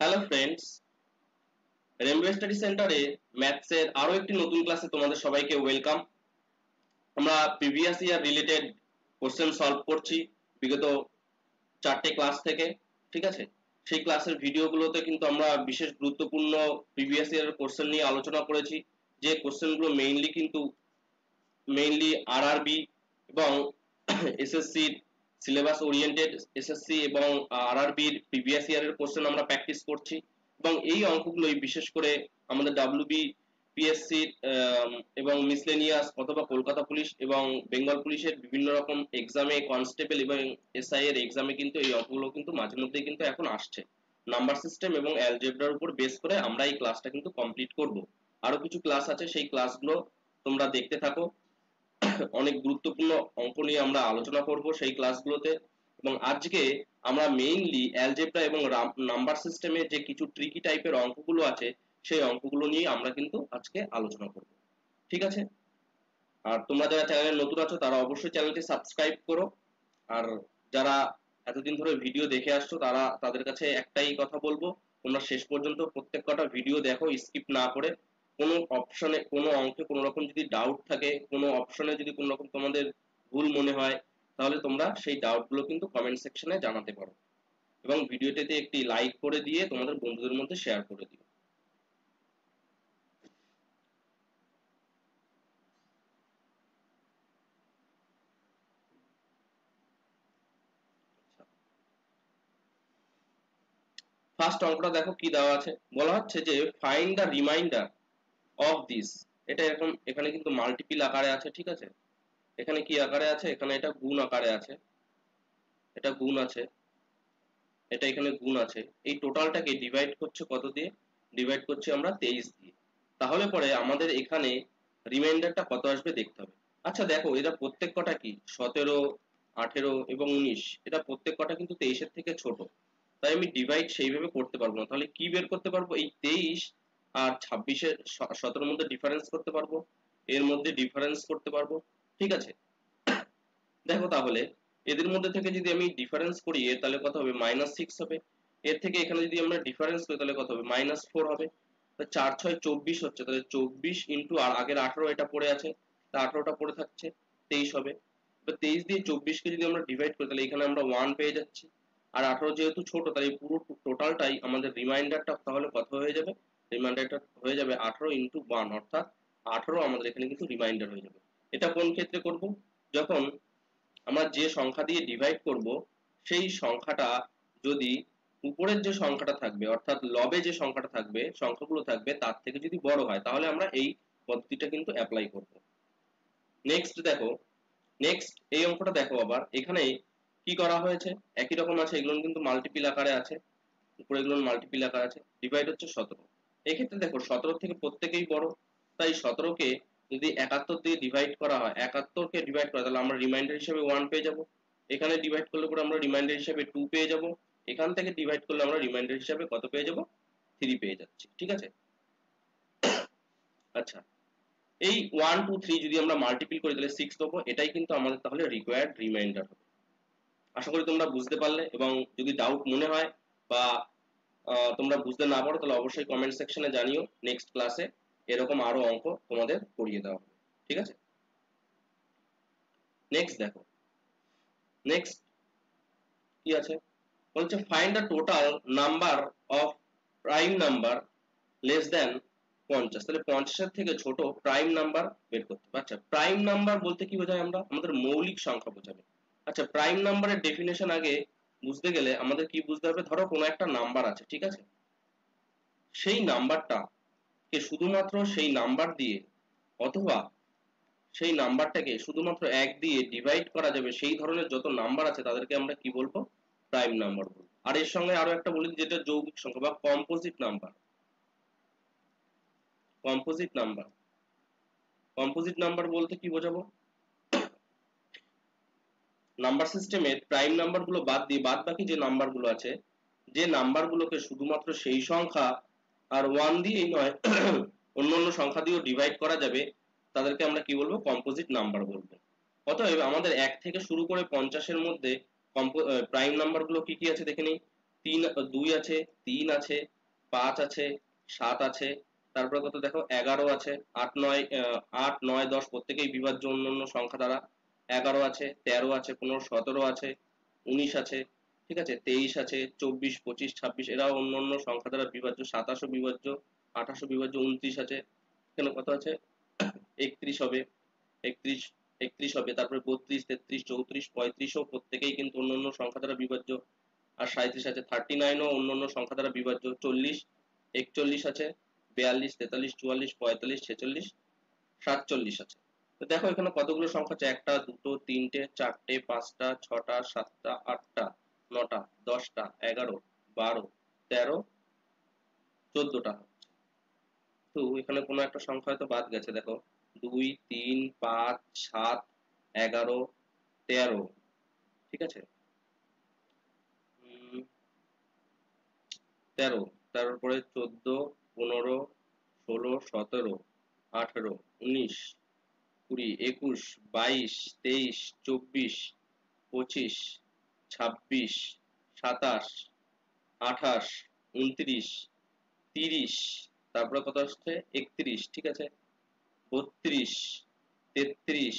Hello friends, railway study সেন্টারে ম্যাথসের আরো একটি নতুন ক্লাসে তোমাদের সবাইকে ওয়েলকাম। আমরা previous year related question solve করছি বিগত 4টে ক্লাস থেকে। ঠিক আছে, সেই ক্লাসের ভিডিওগুলোতে কিন্তু আমরা বিশেষ গুরুত্বপূর্ণ প্রিভিয়াস ইয়ারের কোশ্চেন নিয়ে আলোচনা করেছি, যে কোশ্চেনগুলো মেইনলি আরআরবি এবং এসএসসি সিলেবাস ওরিয়েন্টেড এসএসসি এবং আরআরবির প্রিভিয়াস ইয়ারের কোশ্চেন আমরা প্র্যাকটিস করছি। এবং এই অঙ্কগুলোই বিশেষ করে আমাদের ডাব্লিউবি পিএসসি এবং মিসলেনিয়াস অথবা কলকাতা পুলিশ এবং বেঙ্গল পুলিশের বিভিন্ন রকম এক্সামে, কনস্টেবল এবং এসআই এর এক্সামে কিন্তু এই অঙ্কগুলো কিন্তু মাঝে মধ্যে কিন্তু এখন আসছে। নাম্বার সিস্টেম এবং অ্যালজেব্রার উপর বেস করে আমরা এই ক্লাসটা কিন্তু কমপ্লিট করব। আরো কিছু ক্লাস আছে, সেই ক্লাসগুলো তোমরা দেখতে থাকো। অনেক গুরুত্বপূর্ণ অঙ্ক নিয়ে আমরা আলোচনা করব সেই ক্লাসগুলোতে। এবং আজকে আমরা মেইনলি অ্যালজেব্রা এবং নাম্বার সিস্টেমে যে কিছু ট্রিকি টাইপের অঙ্কগুলো আছে সেই অঙ্কগুলো নিয়ে আমরা কিন্তু আজকে আলোচনা করব। ঠিক আছে, আর তোমরা যারা চ্যানেলে নতুন আছো তারা অবশ্যই চ্যানেলটি সাবস্ক্রাইব করো। আর যারা এতদিন ধরে ভিডিও দেখে আসছো তাদের কাছে একটাই কথা বলবো, তোমরা শেষ পর্যন্ত প্রত্যেক কটা ভিডিও দেখো, স্কিপ না করে। কোনো অপশনে, কোনো অঙ্কে কোনো রকম যদি ডাউট থাকে, কোনো অপশনে যদি কোনো রকম তোমাদের ভুল মনে হয়, তাহলে তোমরা সেই ডাউটগুলো কিন্তু কমেন্ট সেকশনে জানাতে পারো। এবং ভিডিওটিতে একটি লাইক করে দিয়ে তোমাদের বন্ধুদের মধ্যে শেয়ার করে দিও। ফার্স্ট অঙ্কটা দেখো কি দেওয়া আছে। বলা হচ্ছে যে find the reminder of this. এটা এরকম, এখানে কিন্তু মাল্টিপল আকারে আছে। ঠিক আছে, এখানে কি আকারে আছে? এখানে এটা গুণ আকারে আছে, এটা গুণ আছে, এটা এখানে গুণ আছে। এই টোটালটাকে ডিভাইড করছে কত দিয়ে? ডিভাইড করছি আমরা 23 দিয়ে। তাহলে পরে আমাদের এখানে রিমাইন্ডারটা কত আসবে দেখতে হবে। আচ্ছা দেখো, এরা প্রত্যেক কটা কি 17, 18 এবং 19, এটা প্রত্যেক কটা কিন্তু 23-এর থেকে ছোট। তাই আমি ডিভাইড সেইভাবে করতে পারবো না। তাহলে কি বের করতে পারবো? এই 23 আর 26-এর 17-এর মধ্যে ডিফারেন্স করতে পারবো, এর মধ্যে ডিফারেন্স করতে পারবো। ঠিক আছে, দেখো তাহলে এদের মধ্যে থেকে যদি আমি ডিফারেন্স করি তাহলে কত হবে? -6 হবে। এর থেকে এখানে যদি আমরা ডিফারেন্স করি তাহলে কত হবে? -4 হবে। 4 6 24 হচ্ছে, তাহলে 24 ইন্টু আর আগের 18 এটা পড়ে আছে, তা 18টা পড়ে থাকছে, 23 হবে। এবার 23 দিয়ে 24 কে যদি আমরা ডিভাইড করি তাহলে এখানে আমরা 1 পেয়ে যাচ্ছি। আর 18 যেহেতু ছোট, তাই পুরো টোটালটাই আমাদের রিমাইন্ডারটা তাহলে কত হয়ে যাবে? রিমাইন্ডারটা হয়ে যাবে 18 ইন্টু 1, অর্থাৎ 18 আমাদের এখানে কিন্তু রিমাইন্ডার হয়ে যাবে। এটা কোন ক্ষেত্রে করব? যখন আমরা যে সংখ্যা দিয়ে ডিভাইড করব সেই সংখ্যাটা যদি উপরের যে সংখ্যাটা থাকবে, অর্থাৎ লবে যে সংখ্যাটা থাকবে, সংখ্যাগুলো থাকবে, তার থেকে যদি বড় হয়, তাহলে আমরা এই পদ্ধতিটা কিন্তু অ্যাপ্লাই করব। নেক্সট দেখো, নেক্সট এই অঙ্কটা দেখো। আবার এখানে কি করা হয়েছে? একই রকম আছে, এগুলো কিন্তু মাল্টিপল আকারে আছে, উপরে এগুলো মাল্টিপল আকারে আছে। ডিভাইড হচ্ছে 17। এক্ষেত্রে দেখো 17 থেকে প্রত্যেকেই বড়, তাই 17কে যদি 71 দিয়ে ডিভাইড করা হয়, 71কে ডিভাইড করা, তাহলে আমরা রিমাইন্ডার হিসেবে 1 পেয়ে যাব। এখানে ডিভাইড করলে পরে আমরা রিমাইন্ডার হিসেবে 2 পেয়ে যাব। এখান থেকে ডিভাইড করলে আমরা রিমাইন্ডার হিসেবে কত পেয়ে যাব? 3 পেয়ে যাচ্ছি। ঠিক আছে, আচ্ছা এই 1 2 3 যদি আমরা মাল্টিপল করি তাহলে 6 পাবো। এটাই কিন্তু আমাদের তাহলে রিকোয়ার্ড রিমাইন্ডার হবে। আশা করি তোমরা বুঝতে পারলে। এবং যদি ডাউট মনে হয় বা তোমরা বুঝতে না পারো তাহলে অবশ্যই কমেন্ট সেকশনে জানিও। নেক্সট ক্লাসে এরকম আরো অঙ্ক তোমাদের করিয়ে দেওয়া হবে। ঠিক আছে, নেক্সট দেখো। নেক্সট কি আছে? বলছে find the total number of prime number less than 50। তাহলে 50-এর থেকে ছোট প্রাইম নাম্বার বের করতে হবে। আচ্ছা, প্রাইম নাম্বার বলতে কি বোঝায়? আমরা আমাদের মৌলিক সংখ্যা বোঝাবে। আচ্ছা, প্রাইম নাম্বারের ডেফিনেশন আগে বুঝতে গেলে আমাদের কি বুঝতে হবে? ধরো কোনো একটা নাম্বার আছে, ঠিক আছে, সেই নাম্বারটা কে শুধুমাত্র সেই নাম্বার দিয়ে অথবা সেই নাম্বারটাকে শুধুমাত্র 1 দিয়ে ডিভাইড করা যাবে, সেই ধরনের যত নাম্বার আছে তাদেরকে আমরা কি বলবো? প্রাইম নাম্বার বলবো। আর এর সঙ্গে আরো একটা বলি, যেটা যৌগিক সংখ্যা বা composite number. Composite number, composite number বলতে কি বোঝাবো? নাম্বার সিস্টেমের প্রাইম নাম্বারগুলো বাদ দিয়ে বাদ বাকি যে নাম্বারগুলো আছে, যে নাম্বারগুলোকে শুধুমাত্র সেই সংখ্যা আর 1 দিয়েই নয় অন্যান্য সংখ্যা দিয়েও ডিভাইড করা যাবে, তাদেরকে আমরা কি বলবো? কম্পোজিট নাম্বার বলবো। অতএব আমাদের 1 থেকে শুরু করে 50-এর মধ্যে প্রাইম নাম্বারগুলো কি কি আছে দেখে নিই। তিন, 2 আছে, 3 আছে, 5 আছে, 7 আছে, তারপরে কত দেখো 11 আছে, 8 9 8 9 10 প্রত্যেকেই বিভাজ্য অন্য অন্য সংখ্যা দ্বারা, 11 আছে, 13 আছে, 15 17 আছে, 19 আছে, ঠিক আছে, 23 আছে, 24 25 26 এরাও অন্য অন্য সংখ্যা দ্বারা বিভাজ্য, 27 বিভাজ্য, 28 বিভাজ্য, 29 আছে, এখানে কত আছে 31 হবে, 31 31 হবে, তারপরে 32 33 34 35 ও প্রত্যেকেই কিন্তু অন্য অন্য সংখ্যা দ্বারা বিভাজ্য, আর 37 আছে, 39 ও অন্য অন্য সংখ্যা দ্বারা বিভাজ্য, 40 41 আছে, 42 43 44 45 46 47 আছে। তো দেখো এখানে কতগুলো সংখ্যা আছে, একটা দুটো তিনটে চারটে পাঁচটা ছটা সাতটা আটটা নটা দশটা 11 12 13 14টা। তো এখানে কোনো একটা সংখ্যা হয়তো বাদ গেছে, দেখো 2 3 5 7 11 13, ঠিক আছে, 13, তারপরে 14 15 16 17 18 19 20 21 22 23 24 25 26 27 28 29 30, তারপরে কত আসছে 31, ঠিক আছে, 32 33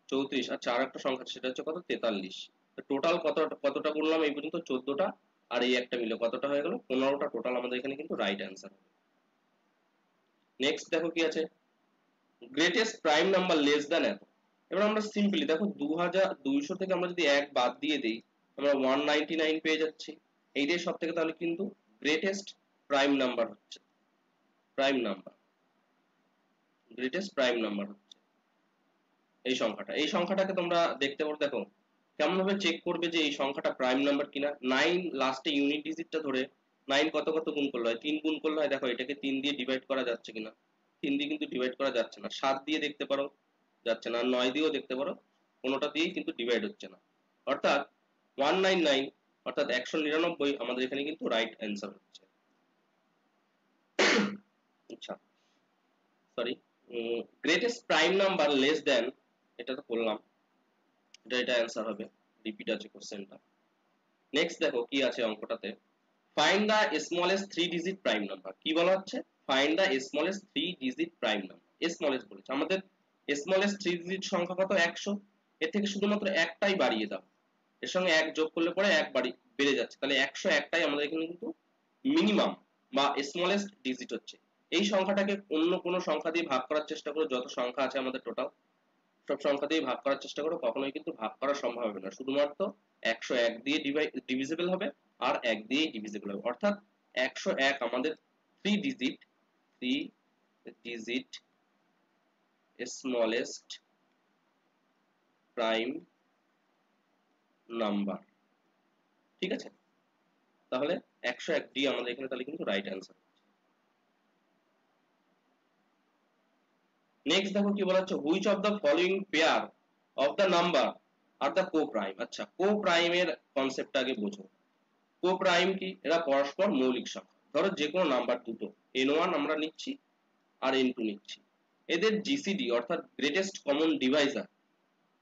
34, আচ্ছা আর একটা সংখ্যা সেটা হচ্ছে কত 43। টোটাল কতটা বললাম এই পর্যন্ত 14টা, আর এই একটা মিলে কতটা হয়ে গেল 15টা টোটাল আমাদের এখানে কিন্তু রাইট অ্যান্সার। নেক্সট দেখো কি আছে, greatest prime number less than এত। এবার আমরা সিম্পলি দেখো 2200 থেকে আমরা যদি এক বাদ দিয়ে দিই আমরা 199 পেয়ে যাচ্ছি, এইটাই সব থেকে তাহলে কিন্তু গ্রেটেস্ট প্রাইম নাম্বার হচ্ছে, prime number, greatest prime number হচ্ছে এই সংখ্যাটা। এই সংখ্যাটাকে তোমরা দেখতে পারো, দেখো কেমন ভাবে চেক করবে যে এই সংখ্যাটা প্রাইম নাম্বার কিনা। 9 লাস্টে ইউনিট ডিজিটটা ধরে 9 কত কত গুণ করলে হয়, 3 গুণ করলে হয়, দেখো এটাকে 3 দিয়ে ডিভাইড করা যাচ্ছে কিনা, 3 দিয়ে কিন্তু ডিভাইড করা যাচ্ছে না, 7 দিয়ে দেখতে পারো যাচ্ছে না, 9 দিয়েও দেখতে পারো, কোনোটা দিয়েই কিন্তু ডিভাইড হচ্ছে না, অর্থাৎ 199 অর্থাৎ 199 আমাদের এখানে কিন্তু রাইট অ্যান্সার হচ্ছে। আচ্ছা sorry, greatest prime number less than, এটা তো করলাম, এটা অ্যান্সার হবে, রিপিট আছে কোশ্চেনটা। নেক্সট দেখো কি আছে অঙ্কটাতে, find the smallest 3 digit prime number. কি বলা হচ্ছে, find the smallest 3 digit prime number. Smallest বলেছে আমাদের, স্মলেস্ট 3 ডিজিট সংখ্যা কত 100, এর থেকে শুধুমাত্র একটাই বাড়িয়ে দাও, এর সঙ্গে এক যোগ করলে পরে এক বেড়ে যাচ্ছে, তাহলে 101টাই আমাদের এখানে কিন্তু মিনিমাম বা স্মলেস্ট ডিজিট হচ্ছে। এই সংখ্যাটাকে অন্য কোনো সংখ্যা দিয়ে ভাগ করার চেষ্টা করো, যত সংখ্যা আছে আমাদের টোটাল সব সংখ্যা দিয়ে ভাগ করার চেষ্টা করো, কখনোই কিন্তু ভাগ করা সম্ভব হবে না, শুধুমাত্র 101 দিয়ে ডিভিজিবল হবে আর 1 দিয়েই ডিভিজিবল হবে, অর্থাৎ 101 আমাদের 3 ডিজিট স্মলেস্ট প্রাইম নাম্বার, ঠিক আছে, তাহলে 101 ডি আমাদের এখানে তাহলে কিন্তু রাইট অ্যান্সার। নেক্সট দেখো কি বলা হচ্ছে, which of the following pair of the number are the co prime. আচ্ছা কো প্রাইমের কনসেপ্টটা আগে বোঝো, কো প্রাইম কি, এরা পরস্পর মৌলিক সংখ্যা, ধরো যে কোনো নাম্বার দুটো n1 আমরা নিচ্ছি আর n2 নিচ্ছি, এদের জিসিডি অর্থাৎ গ্রেটেস্ট কমন ডিভাইজার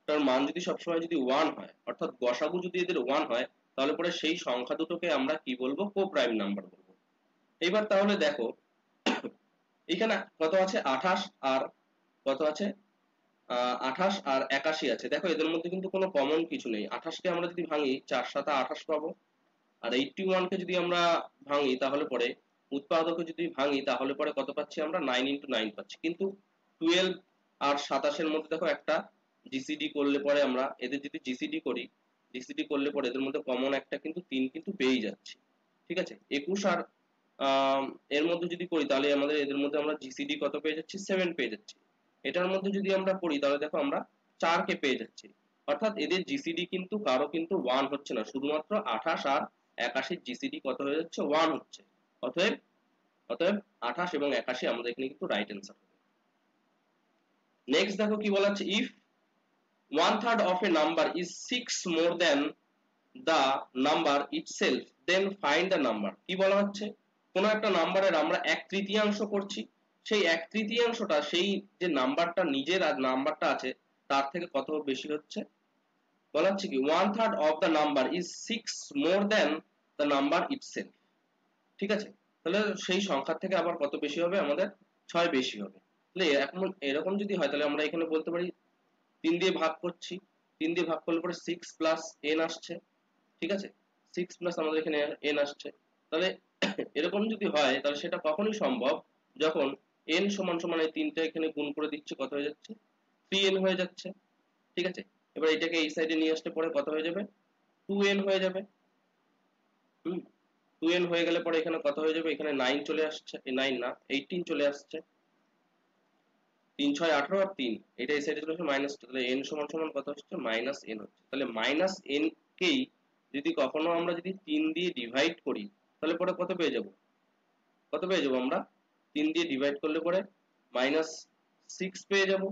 তার মান যদি সবসময় যদি 1 হয়, অর্থাৎ গসাগু যদি এদের 1 হয়, তাহলে পরে সেই সংখ্যা দুটোকে আমরা কি বলবো, কো প্রাইম নাম্বার বলবো। এবার তাহলে দেখো এখানে কত আছে 28 আর কত আছে 28 আর 81 আছে, দেখো এদের মধ্যে কিন্তু কোনো কমন কিছু নেই, 28 কে আমরা যদি ভাঙি 4 7 28 পাবো, আর 81 কে যদি আমরা ভাঙি তাহলে পরে উৎপাদকে যদি ভাঙি তাহলে পরে কত পাচ্ছি আমরা 9 into 9 পাচ্ছি, কিন্তু 12 আর 27 এর মধ্যে দেখো একটা জিসিডি করলে পরে আমরা এদের যদি জিসিডি করি, জিসিডি করলে পরে এদের মধ্যে কমন একটা কিন্তু 3 কিন্তু পেয়ে যাচ্ছে, ঠিক আছে, 21 আর এর মধ্যে যদি করি তাহলে আমাদের এদের মধ্যে আমরা জিসিডি কত পেয়ে যাচ্ছি 7 পেয়ে যাচ্ছি, এটার মধ্যে যদি আমরা করি তাহলে দেখো আমরা 4 কে পেয়ে যাচ্ছি, অর্থাৎ এদের জিসিডি কিন্তু কারো কিন্তু 1 হচ্ছে না, শুধুমাত্র 28 আর 81 জিসিডি কত হয়ে যাচ্ছে 1 হচ্ছে, অতএব অতএব 28 এবং 81 আমাদের এখানে কিন্তু রাইট অ্যান্সার হবে। নেক্সট দেখো কি বলা আছে, if 1/3 of a number is 6 more than the number itself then find the number। কি বলা হচ্ছে, কোন একটা নাম্বারের আমরা 1/3 করছি, সেই 1/3টা সেই যে নাম্বারটা নিজের আর নাম্বারটা আছে তার থেকে কত বেশি হচ্ছে, বলা হচ্ছে কি 1/3 of the number is 6 more than the number itself. ঠিক আছে, তাহলে সেই সংখ্যার থেকে আবার কত বেশি হবে, আমাদের 6 বেশি হবে। তাহলে এখন এরকম যদি হয় তাহলে আমরা এখানে বলতে পারি 3 দিয়ে ভাগ করছি, 3 দিয়ে ভাগ করলে পরে 6 প্লাস n আসছে। ঠিক আছে, 6 প্লাস আমাদের এখানে n আসছে। তাহলে এরকম যদি হয় তাহলে সেটা কখনই সম্ভব যখন n সমান সমান এই তিনটা এখানে গুণ করে দিচ্ছে, কত হয়ে যাচ্ছে, 3n হয়ে যাচ্ছে। ঠিক আছে, এবার এটাকে এই সাইডে নিয়ে আসলে পরে কত হয়ে যাবে, 2n হয়ে যাবে। 2n হয়ে গেলে পরে এখানে কত হয়ে যাবে, এখানে 9 চলে আসছে, 9 না 18 চলে আসছে। 3 6 18 আর 3 এটা এই সাইডে চলে আসছে মাইনাস, তাহলে n সমান সমান কত হচ্ছে, মাইনাস n হচ্ছে। তাহলে মাইনাস n কেই যদি কখনো আমরা যদি 3 দিয়ে ডিভাইড করি তাহলে পরে কত পেয়ে যাব, কত পেয়ে যাব আমরা, 3 দিয়ে ডিভাইড করলে পরে মাইনাস 6 পেয়ে যাব।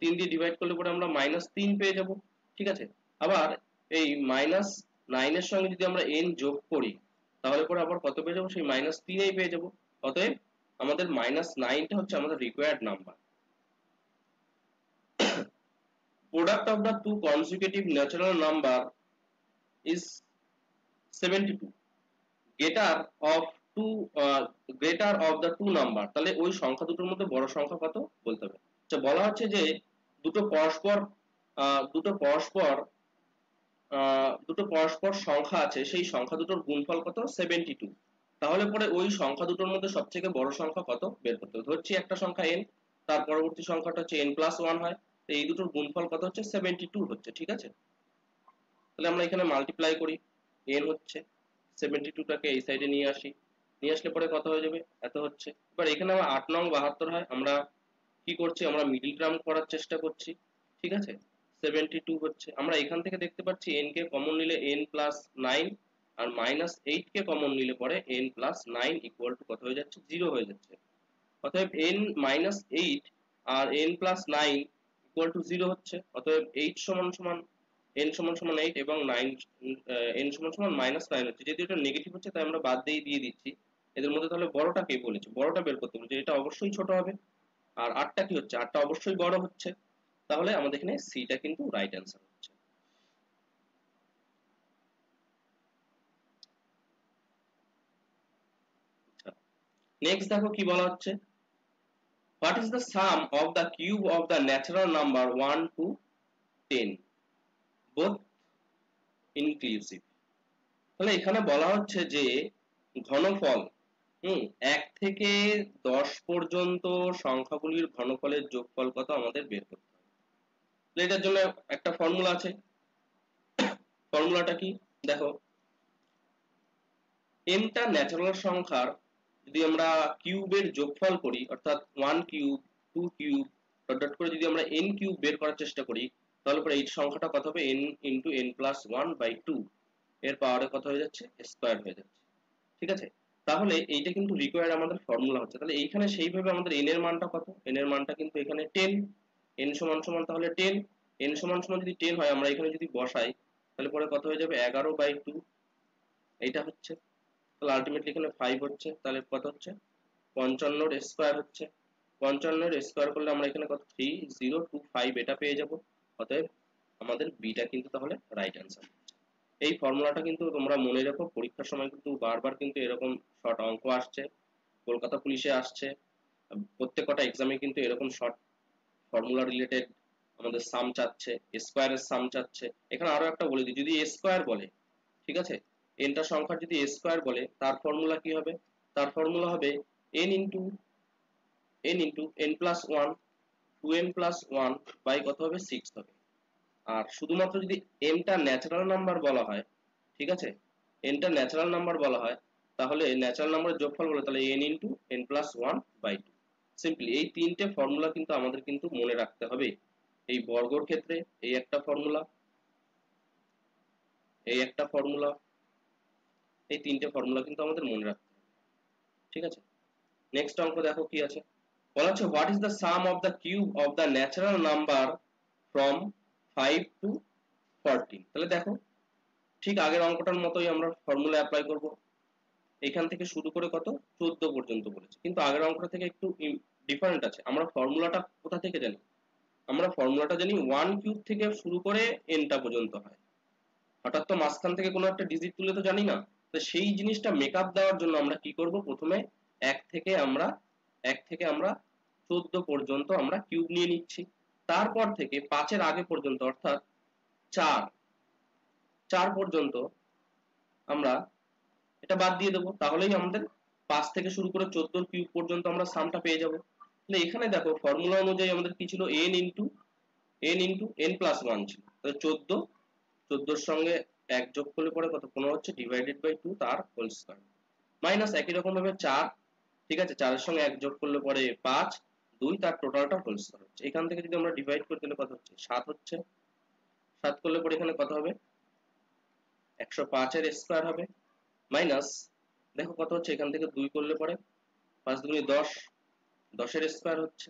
3 দিয়ে ডিভাইড করলে পরে আমরা মাইনাস 3 পেয়ে যাব। ঠিক আছে, আবার এই মাইনাস 9 এর সঙ্গে যদি আমরা n যোগ করি তাহলে পরে আবার কত পেয়ে যাব, সেই মাইনাস 3 এই পেয়ে যাব। অতএব আমাদের মাইনাস 9টা হচ্ছে আমাদের required number. Product of the two consecutive natural number is 72. Greater of two greater of the two number, তাহলে ওই সংখ্যা দুটোর মধ্যে বড় সংখ্যা কত বলতে হবে। আচ্ছা, বলা হচ্ছে যে দুটো পরস্পর দুটো পরস্পর সংখ্যা আছে, সেই সংখ্যা দুটোর গুণফল কত, 72। তাহলে পরে ওই সংখ্যা দুটোর মধ্যে সবথেকে বড় সংখ্যা কত বের করতে হবে। ধরছি একটা সংখ্যা n, তার পরবর্তী সংখ্যাটা হচ্ছে n+1 হয়, তো এই দুটোর গুণফল কত হচ্ছে, 72 হচ্ছে। ঠিক আছে, তাহলে আমরা এখানে মাল্টিপ্লাই করি, n হচ্ছে 72টাকে এই সাইডে নিয়ে আসি, নিয়ে আসলে পরে কত হয়ে যাবে, এত হচ্ছে। এবার এখানে আমার 8 নং 72 হয়, আমরা কি করছি, আমরা মিডল টার্ম করার চেষ্টা করছি। ঠিক আছে, 72 হচ্ছে, আমরা এখান থেকে দেখতে পাচ্ছি n কে কমন নিলে n+9 আর -8 কে কমন নিলে পরে n+9 ইকুয়াল টু কত হয়ে যাচ্ছে, 0 হয়ে যাচ্ছে। অতএব n-8 R n+9 equal to 0 হচ্ছে। অতএব 8 সমান সমান n সমান সমান 8 এবং 9 n সমান সমান -9 হচ্ছে। যেহেতু এটা নেগেটিভ হচ্ছে তাই আমরা বাদ দিয়ে দিচ্ছি। এদের মধ্যে তাহলে বড়টা কে বলেছে, বড়টা বের করতে বলেছে, এটা অবশ্যই ছোট হবে। আর 8টা কি হচ্ছে, 8টা অবশ্যই বড় হচ্ছে। তাহলে আমাদের এখানে সিটা কিন্তু রাইট অ্যান্সার হচ্ছে। নেক্সট দেখো কি বলা হচ্ছে, what is the sum of the cube of the natural number 1 to 10 both inclusive। তাহলে এখানে বলা হচ্ছে যে ঘনফল 1 থেকে 10 পর্যন্ত সংখ্যাগুলির ঘনফলের যোগফল কত আমাদের বের করতে হবে। তাহলে এটার জন্য একটা ফর্মুলা আছে, ফর্মুলাটা কি দেখো, nটা ন্যাচারাল সংখ্যার যদি আমরা কিউবের যোগফল করি, অর্থাৎ 1 কিউব 2 কিউব ডট ডট করে যদি আমরা n কিউব বের করার চেষ্টা করি তাহলে পরে এই সংখ্যাটা কত হবে, n ইনটু n+1/2 এর পাওয়ারে কত হয়ে যাচ্ছে, স্কয়ার হয়ে যাচ্ছে। ঠিক আছে, তাহলে এইটা কিন্তু রিকোয়ার্ড আমাদের ফর্মুলা হচ্ছে। তাহলে এইখানে সেইভাবে আমাদের n এর মানটা কত, n এর মানটা কিন্তু এখানে 10, n সমান সমান তাহলে 10, n সমান সমান যদি 10 হয় আমরা এখানে যদি বসাই তাহলে পরে কত হয়ে যাবে, 11/2 এইটা হচ্ছে। তাহলে আলটিমেটলি এখানে 5 হচ্ছে, তাহলে কত হচ্ছে, 55 এর স্কয়ার হচ্ছে। 55 এর স্কয়ার করলে আমরা এখানে কত, 3025 এটা পেয়ে যাব। অতএব আমাদের বিটা কিন্তু তাহলে রাইট অ্যান্সার। এই ফর্মুলাটা কিন্তু তোমরা মনে রাখো, পরীক্ষার সময় কিন্তু বারবার কিন্তু এরকম শর্ট অঙ্ক আসছে, কলকাতা পুলিশে আসছে, প্রত্যেক কটা এক্সামে কিন্তু এরকম শর্ট ফর্মুলা রিলেটেড আমাদের সাম চাচ্ছে, স্কয়ারের সাম চাচ্ছে। এখানে আরো একটা বলে দিই, যদি স্কয়ার বলে, ঠিক আছে, nটা সংখ্যার যদি স্কয়ার বলে তার ফর্মুলা কি হবে, তার ফর্মুলা হবে n into n+1 2n+1 by কত হবে, 6 হবে। আর শুধুমাত্র যদি n টা ন্যাচারাল নাম্বার বলা হয়, ঠিক আছে, n টা ন্যাচারাল নাম্বার বলা হয় তাহলে ন্যাচারাল নাম্বারের যোগফল বলে তাহলে n ইনটু n+1/2। সিম্পলি এই তিনটে ফর্মুলা কিন্তু আমাদের কিন্তু মনে রাখতে হবে। এই বর্গর ক্ষেত্রে এই একটা ফর্মুলা, এই একটা ফর্মুলা, এই তিনটে ফর্মুলা কিন্তু আমাদের মনে রাখতে হবে। ঠিক আছে, নেক্সট অঙ্ক দেখো কি আছে, বলা হচ্ছে what is the some of the cube of the natural number from 5 to 14। তাহলে দেখো ঠিক আগের অঙ্কটার মতোই আমরা ফর্মুলা অ্যাপ্লাই করব। এখান থেকে শুরু করে কত, 14 পর্যন্ত বলেছে, কিন্তু আগের অঙ্কটা থেকে একটু ডিফারেন্ট আছে। আমরা ফর্মুলাটা কোথা থেকে জানি, আমরা ফর্মুলাটা জানি 1 কিউব থেকে শুরু করে n টা পর্যন্ত হয়। হঠাৎ তো মাঝখান থেকে কোনো একটা ডিজিট তুলে তো জানি না, তো সেই জিনিসটা মেকআপ দেওয়ার জন্য আমরা কি করব, প্রথমে এক থেকে আমরা 14 পর্যন্ত আমরা কিউব নিয়ে নিচ্ছি, তারপর থেকে 5 এর আগে পর্যন্ত অর্থাৎ 4 পর্যন্ত আমরা এটা বাদ দিয়ে দেবো, তাহলেই আমাদের 5 থেকে শুরু করে 14 এর কিউব পর্যন্ত আমরা সামটা পেয়ে যাব। তাহলে এখানে দেখো ফর্মুলা অনুযায়ী আমাদের কি ছিল, n প্লাস 1 ছিল, তাহলে 14 এর সঙ্গে 1 যোগ করলে পরে কত, 15 হচ্ছে, ডিভাইডেড বাই 2 তার হোল স্কয়ার, মাইনাস একই রকম ভাবে 4, ঠিক আছে, 4 এর সঙ্গে 1 যোগ করলে পরে 5, 2 তার টোটালটা হোল স্কয়ার হচ্ছে। এখান থেকে যদি আমরা ডিভাইড করি তাহলে কত হচ্ছে, 7 হচ্ছে, 7 করলে পরে এখানে কত হবে, 105 এর স্কয়ার হবে, মাইনাস দেখো কত হচ্ছে, এখান থেকে 2 করলে পরে 5 দুগুণে 10, 10 এর স্কয়ার হচ্ছে।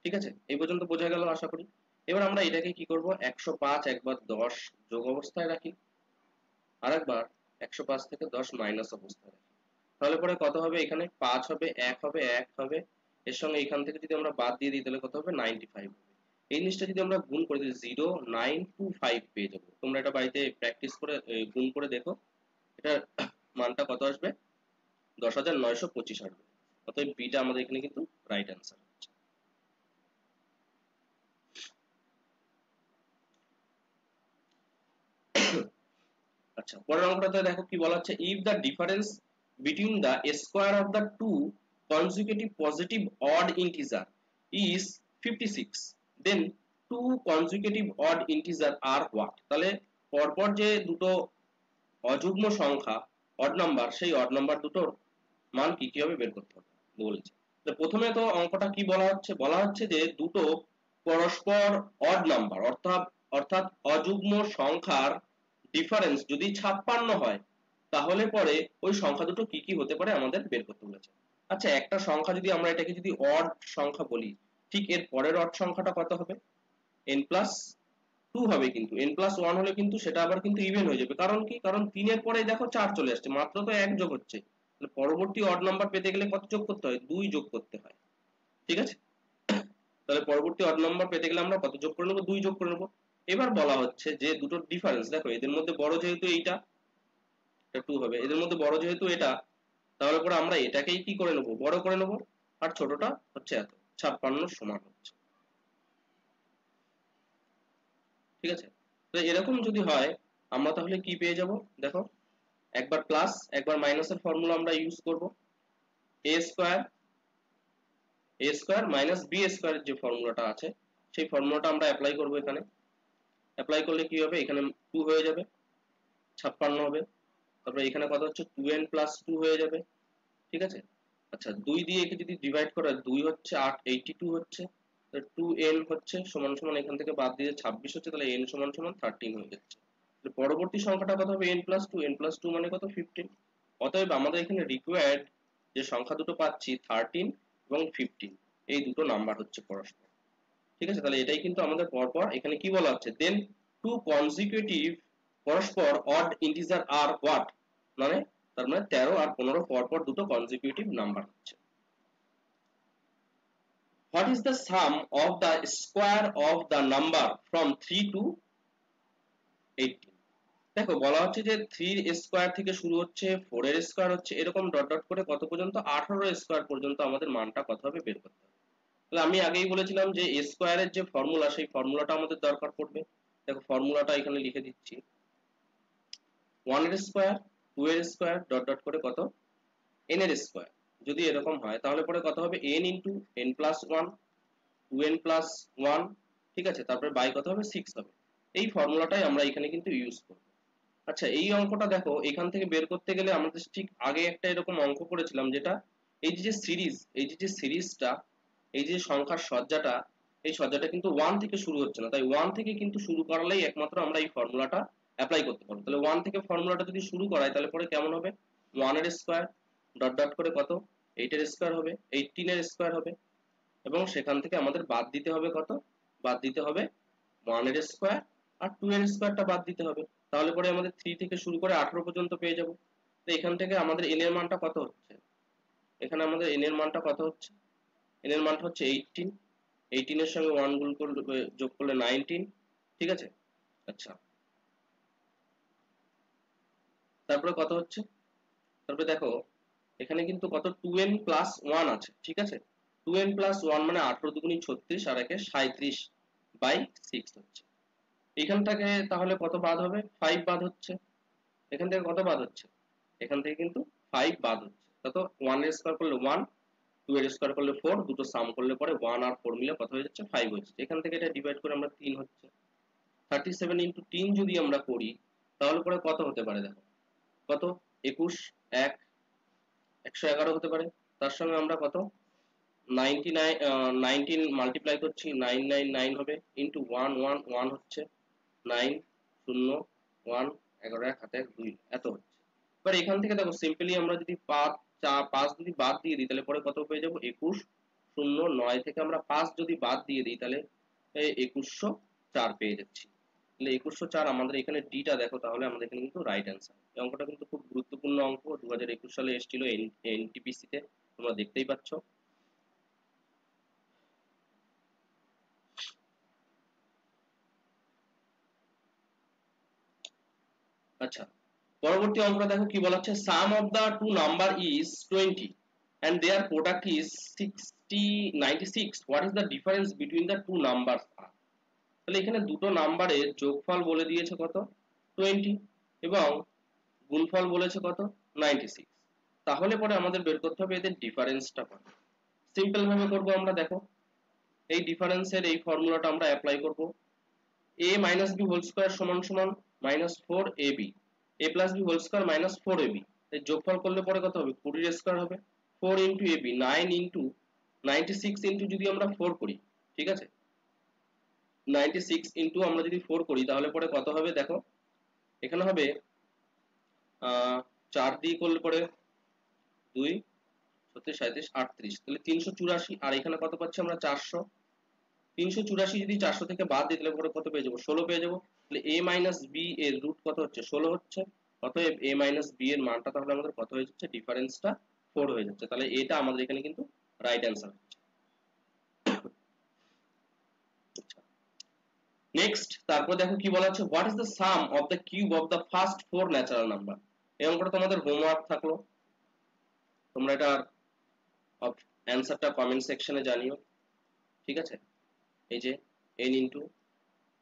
ঠিক আছে, এই পর্যন্ত বোঝা গেল আশা করি। এবার আমরা এটাকে কি করব, 105 একবার 10 যোগ অবস্থায় রাখি, আরেকবার 105 থেকে 10 মাইনাস অবস্থায় রাখি, তাহলে পরে কত হবে, এখানে 5 হবে, 1 হবে, 1 হবে, এর সঙ্গে এখান থেকে যদি আমরা বাদ দিয়ে দিই তাহলে কত হবে, 95 হবে। এই জিনিসটা যদি আমরা গুণ করে দিই 0925 পেয়ে যাবো। তোমরা এটা বাড়িতে প্র্যাকটিস করে গুণ করে দেখো, এটা মানটা কত আসবে, 10,925 আসবে। অতএব বিটা আমাদের এখানে কিন্তু রাইট অ্যান্সার হচ্ছে। আচ্ছা, পরের অঙ্কটাতে দেখো কি বলা হচ্ছে, if the difference between the square of the two consecutive positive odd integer is 56, then two consecutive odd integer are what. তাহলে পরপর যে দুটো অযুগ্ম সংখ্যা অড নাম্বার, সেই অড নাম্বার দুটোর মান কি কি হবে বের করতে হবে বলেছে। তো প্রথমে তো অঙ্কটা কি বলা হচ্ছে যে দুটো পরস্পর অড নাম্বার অর্থাৎ অর্থাৎ অযুগ্ম সংখ্যার ডিফারেন্স যদি 56 হয়, তাহলে পরে ওই সংখ্যা দুটো কি কি হতে পারে আমাদের বের করতে বলেছে। আচ্ছা, একটা সংখ্যা যদি আমরা এটাকে যদি অড সংখ্যা বলি, ঠিক এর পরের অড সংখ্যাটা কত হবে, n প্লাস 2 হবে, কিন্তু n প্লাস 1 হলে কিন্তু সেটা আবার কিন্তু ইভেন হয়ে যাবে। কারণ কি, কারণ 3 এর পরে দেখো 4 চলে আসছে, মাত্র তো 1 যোগ হচ্ছে, তাহলে পরবর্তী অড নাম্বার পেতে গেলে কত যোগ করতে হয়, 2 যোগ করতে হয়। ঠিক আছে, তাহলে পরবর্তী অড নাম্বার পেতে গেলে আমরা কত যোগ করে নেব, 2 যোগ করে নেব। এবার বলা হচ্ছে যে দুটোর ডিফারেন্স দেখো, এদের মধ্যে বড় যেহেতু এইটা, এটা 2 হবে, এদের মধ্যে বড় যেহেতু এটা, তাহলে পরে আমরা এটাকেই কি করে নেব, বড় করে নেব, আর ছোটটা হচ্ছে এত, 56 সমান হচ্ছে। ঠিক আছে, তো এরকম যদি হয় আমরা তাহলে কি পেয়ে যাব, দেখো একবার প্লাস একবার মাইনাসের ফর্মুলা আমরা ইউজ করব, a স্কয়ার মাইনাস বি স্কয়ারের যে ফর্মুলাটা আছে সেই ফর্মুলাটা আমরা অ্যাপ্লাই করব এখানে। অ্যাপ্লাই করলে কি হবে, এখানে 2 হয়ে যাবে, 56 হবে, তারপরে এখানে কত হচ্ছে 2n প্লাস 2 হয়ে যাবে। ঠিক আছে, আচ্ছা 2 দিয়ে একে যদি ডিভাইড করা, 2 হচ্ছে 8, 82 হচ্ছে, 2n হচ্ছে সমান সমান এখান থেকে বাদ দিয়ে 26 হচ্ছে, তাহলে n সমান সমান 13 হয়ে যাচ্ছে। পরবর্তী সংখ্যাটা কত হবে, n প্লাস 2 মানে কত, 15। অতএব আমাদের এখানে রিকোয়ার্ড যে সংখ্যা দুটো পাচ্ছি 13 এবং 15, এই দুটো নাম্বার হচ্ছে পরস্পর। ঠিক আছে, তাহলে এটাই কিন্তু আমাদের পরপর এখানে কি বলা হচ্ছে, দেন টু কনজিকিউটিভ পরস্পর অড ইন্টিজার আর হোয়াট, মানে তার মানে 13 আর 15 পরপর দুটো কনজিকিউটিভ নাম্বার হচ্ছে। What is the sum of the square of the number from 3 to 18? দেখো বলা হচ্ছে যে 3 এর স্কয়ার থেকে শুরু হচ্ছে, 4 এর স্কয়ার হচ্ছে, এরকম ডট ডট করে কত পর্যন্ত, 18 এর স্কয়ার পর্যন্ত আমাদের মানটা কত হবে বের করতে হবে। তাহলে আমি আগেই বলেছিলাম যে a স্কয়ারের যে ফর্মুলা, সেই ফর্মুলাটা আমাদের দরকার পড়বে। দেখো ফর্মুলাটা এখানে লিখে দিচ্ছি, 1 এর স্কয়ার, 2 এর স্কয়ার ডট ডট করে কত, n এর স্কয়ার। যদি এরকম হয় তাহলে পরে কত হবে, n into n plus 1, 2n plus 1, ঠিক আছে, তারপরে বাই কত হবে, 6 হবে। এই ফর্মুলাটাই আমরা এখানে কিন্তু ইউজ করব। আচ্ছা, এই অঙ্কটা দেখো এখান থেকে বের করতে গেলে আমাদের ঠিক আগে একটা এরকম অঙ্ক করেছিলাম, যেটা এই যে সিরিজ, এই যে সিরিজটা, এই যে সংখ্যার সজ্জাটা, এই সজ্জাটা কিন্তু 1 থেকে শুরু হচ্ছে না, তাই 1 থেকে কিন্তু শুরু করালেই একমাত্র আমরা এই ফর্মুলাটা অ্যাপ্লাই করতে পারবো। তাহলে 1 থেকে ফর্মুলাটা যদি শুরু করাই তাহলে পরে কেমন হবে, 1 এর স্কয়ার ডট ডট করে কত, 8 এর স্কয়ার হবে, 18 এর স্কয়ার হবে, এবং সেখান থেকে আমাদের বাদ দিতে হবে কত, বাদ দিতে হবে 1 এর স্কয়ার আর 2 এর স্কয়ারটা বাদ দিতে হবে। তাহলে পরে আমাদের 3 থেকে শুরু করে 18 পর্যন্ত পেয়ে যাব। তো এখান থেকে আমাদের n এর মানটা কত হচ্ছে, এখানে আমাদের n এর মানটা কত হচ্ছে, n এর মানটা হচ্ছে 18, 18 এর সঙ্গে 1 গুণ করলে যোগ করলে 19। ঠিক আছে, আচ্ছা তারপরে কত হচ্ছে, তারপরে দেখো এখানে কিন্তু কত 2n প্লাস 1 আছে, ঠিক আছে, 2n প্লাস 1 মানে 18 দুগুনি 36 আর একে 37 বাই 6 হচ্ছে। এখান থেকে তাহলে কত বাদ হবে, 5 বাদ হচ্ছে। এখান থেকে কত বাদ হচ্ছে, এখান থেকে কিন্তু 5 বাদ হচ্ছে। তত 1 এর স্কয়ার করলে 1, 2 এর স্কয়ার করলে 4, দুটো সাম করলে পরে 1 আর 4 মিলে কত হয়ে যাচ্ছে 5 হচ্ছে। এখান থেকে এটা ডিভাইড করে আমরা 3 হচ্ছে। 37 ইনটু 3 যদি আমরা করি তাহলে পরে কত হতে পারে, দেখো কত 21, 1 111 হতে পারে। তার সঙ্গে আমরা কত 99 19 মাল্টিপ্লাই করছি, 999 হবে ইনটু 1 1 1 হচ্ছে 9 0 1 11 1 হাতে 2 এত হচ্ছে। এবার এখান থেকে দেখো সিম্পলি আমরা যদি 5 যদি বাদ দিয়ে দিই তাহলে পরে কত পেয়ে যাবো 21 0 9 থেকে আমরা 5 যদি বাদ দিয়ে দিই তাহলে 2104 পেয়ে যাচ্ছি। তাহলে 2104 আমাদের এখানে ডিটা দেখো, তাহলে আমাদের এখানে কিন্তু রাইট অ্যান্সার। এই অঙ্কটা কিন্তু খুব গুরুত্বপূর্ণ অঙ্ক, 2021 সালে এসেছিল এনটিপিসি তে, তোমরা দেখতেই পাচ্ছ। আচ্ছা, পরবর্তী অঙ্কটা দেখো কি বলা হচ্ছে, sum of the two number is 20 and their product is 96, what is the difference between the two numbers are? তাহলে এখানে দুটো নাম্বারের যোগফল বলে দিয়েছে কত 20 এবং গুণফল বলেছে কত 96। তাহলে পরে আমাদের বের করতে হবে এদের ডিফারেন্সটা কত। সিম্পল ভাবে করব আমরা, দেখো এই ডিফারেন্সের এই ফর্মুলাটা আমরা অ্যাপ্লাই করব। a minus b whole square সমান সমান -4ab, a plus b whole square -4ab, এই যোগফল করলে পরে কত হবে 20 এর স্কয়ার হবে, 4 into ab 9 into 96 into যদি আমরা 4 করি, ঠিক আছে, 96 into আমরা যদি 4 করি তাহলে পরে কত হবে দেখো, এখানে হবে 4 দিয়ে করলে পরে 2 36 37 38, তাহলে 384, আর এখানে কত পাচ্ছি আমরা 400। 384 যদি 400 থেকে বাদ দিই তাহলে পরে কত পেয়ে যাবো 16 পেয়ে যাবো। তাহলে a মাইনাস b এর রুট কত হচ্ছে 16 হচ্ছে, অতএব a মাইনাস b এর মানটা তাহলে আমাদের কত হয়ে যাচ্ছে, ডিফারেন্সটা 4 হয়ে যাচ্ছে। তাহলে এটা আমাদের এখানে কিন্তু রাইট অ্যান্সার হচ্ছে। নেক্সট তারপর দেখো কি বলা হচ্ছে, what is the some of the cube of the first 4 natural number. এই অঙ্কটা তোমাদের হোমওয়ার্ক থাকলো, তোমরা এটার অ্যান্সারটা কমেন্ট সেকশনে জানিও, ঠিক আছে। এই যে n ইনটু